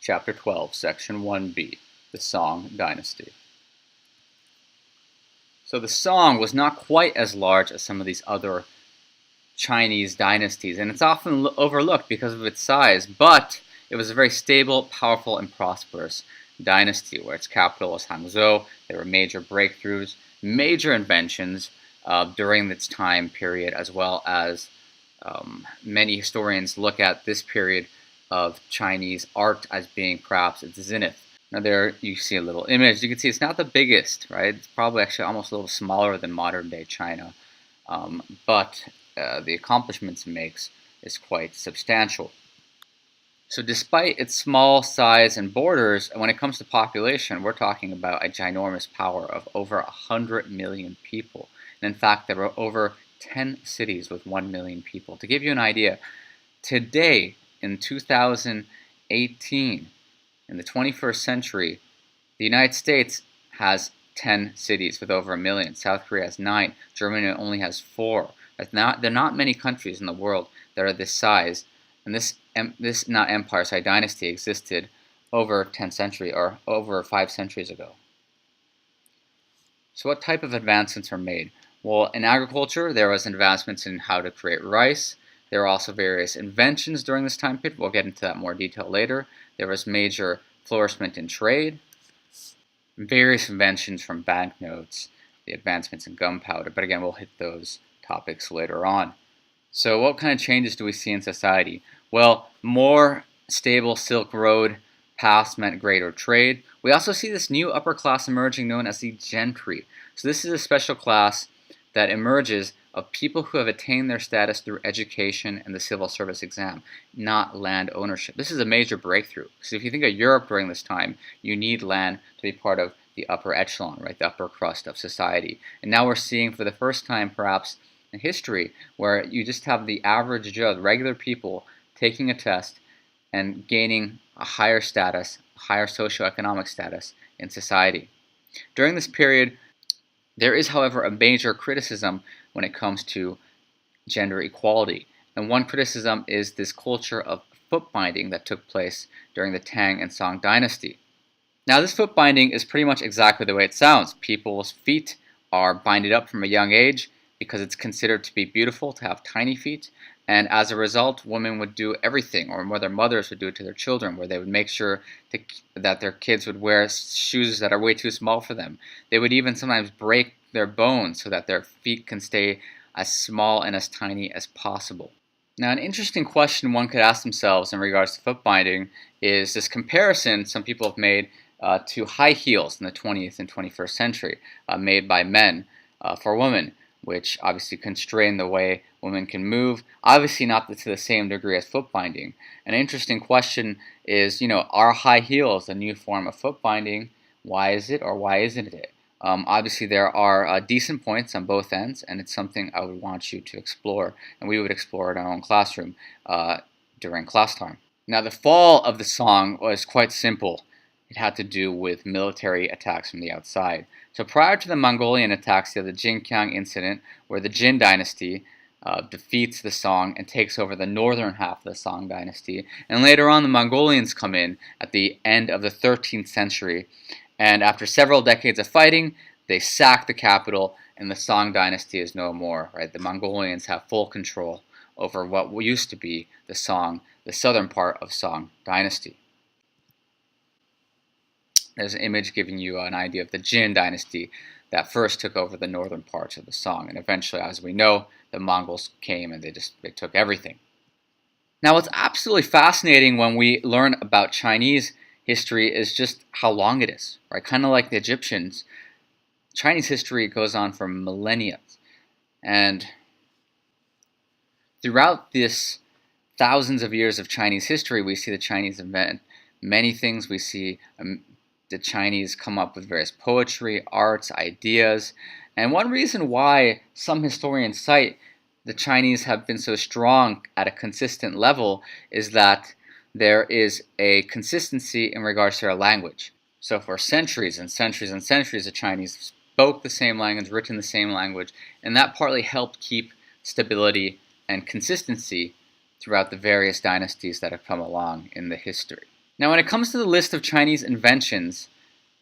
Chapter 12, Section 1b, the Song Dynasty. So the Song was not quite as large as some of these other Chinese dynasties, and it's often overlooked because of its size, but it was a very stable, powerful, and prosperous dynasty where its capital was Hangzhou. There were major breakthroughs, major inventions during its time period, as well as many historians look at this period of Chinese art as being perhaps its zenith. Now there you see a little image. You can see it's not the biggest, right? It's probably actually almost a little smaller than modern day China, but the accomplishments it makes is quite substantial. So despite its small size and borders, when it comes to population, we're talking about a ginormous power of over 100 million people. And in fact, there were over 10 cities with 1 million people. To give you an idea, today in 2018, in the 21st century, the United States has 10 cities with over 1 million. South Korea has 9. Germany only has 4. There are not many countries in the world that are this size. And this dynasty existed over 10 centuries or over 5 centuries ago. So what type of advancements were made? Well, in agriculture, there was advancements in how to create rice. There were also various inventions during this time period. We'll get into that in more detail later. There was major flourishment in trade, various inventions from banknotes, the advancements in gunpowder. But again, we'll hit those topics later on. So what kind of changes do we see in society? Well, more stable Silk Road paths meant greater trade. We also see this new upper class emerging known as the Gentry. So this is a special class that emerges of people who have attained their status through education and the civil service exam, not land ownership. This is a major breakthrough. So if you think of Europe during this time, you need land to be part of the upper echelon, right, the upper crust of society. And now we're seeing for the first time perhaps in history where you just have the average Joe, regular people, taking a test and gaining a higher status, higher socio-economic status in society. During this period, there is, however, a major criticism when it comes to gender equality. And one criticism is this culture of footbinding that took place during the Tang and Song Dynasty. Now, this footbinding is pretty much exactly the way it sounds. People's feet are binded up from a young age because it's considered to be beautiful to have tiny feet. And as a result, women would do everything, or their mothers would do it to their children, where they would make sure that their kids would wear shoes that are way too small for them. They would even sometimes break their bones so that their feet can stay as small and as tiny as possible. Now, an interesting question one could ask themselves in regards to foot binding is this comparison some people have made to high heels in the 20th and 21st century, made by men for women, which obviously constrain the way women can move, obviously not to the same degree as foot binding. An interesting question is, are high heels a new form of foot binding? Why is it, or why isn't it? Obviously there are decent points on both ends, and it's something I would want you to explore, and we would explore in our own classroom during class time. Now, the fall of the Song was quite simple. It had to do with military attacks from the outside. So prior to the Mongolian attacks, you have the Jinkiang incident, where the Jin Dynasty defeats the Song and takes over the northern half of the Song Dynasty. And later on, the Mongolians come in at the end of the 13th century. And after several decades of fighting, they sack the capital, and the Song Dynasty is no more. Right? The Mongolians have full control over what used to be the southern part of Song Dynasty. There's an image giving you an idea of the Jin Dynasty that first took over the northern parts of the Song. And eventually, as we know, the Mongols came and they took everything. Now, what's absolutely fascinating when we learn about Chinese history is just how long it is, right? Kind of like the Egyptians. Chinese history goes on for millennia. And throughout this thousands of years of Chinese history, we see the Chinese invent many things. We see the Chinese come up with various poetry, arts, ideas. And one reason why some historians cite the Chinese have been so strong at a consistent level is that there is a consistency in regards to their language. So for centuries and centuries and centuries, the Chinese spoke the same language, written the same language, and that partly helped keep stability and consistency throughout the various dynasties that have come along in the history. Now when it comes to the list of Chinese inventions,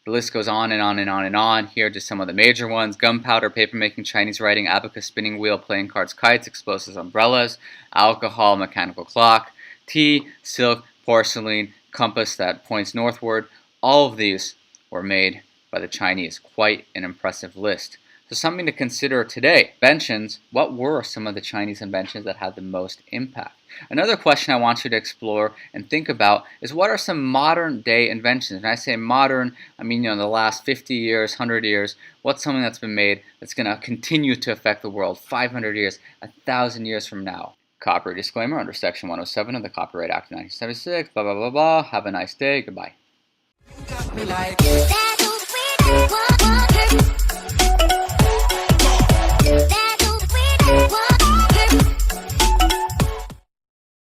the list goes on and on and on and on. Here are just some of the major ones: gunpowder, papermaking, Chinese writing, abacus, spinning wheel, playing cards, kites, explosives, umbrellas, alcohol, mechanical clock, tea, silk, porcelain, compass that points northward. All of these were made by the Chinese. Quite an impressive list. So something to consider today. Inventions. What were some of the Chinese inventions that had the most impact? Another question I want you to explore and think about is, what are some modern day inventions? When I say modern, I mean, in the last 50 years, 100 years. What's something that's been made that's going to continue to affect the world 500 years, 1,000 years from now? Copyright disclaimer under Section 107 of the Copyright Act of 1976. Blah, blah, blah, blah. Have a nice day. Goodbye.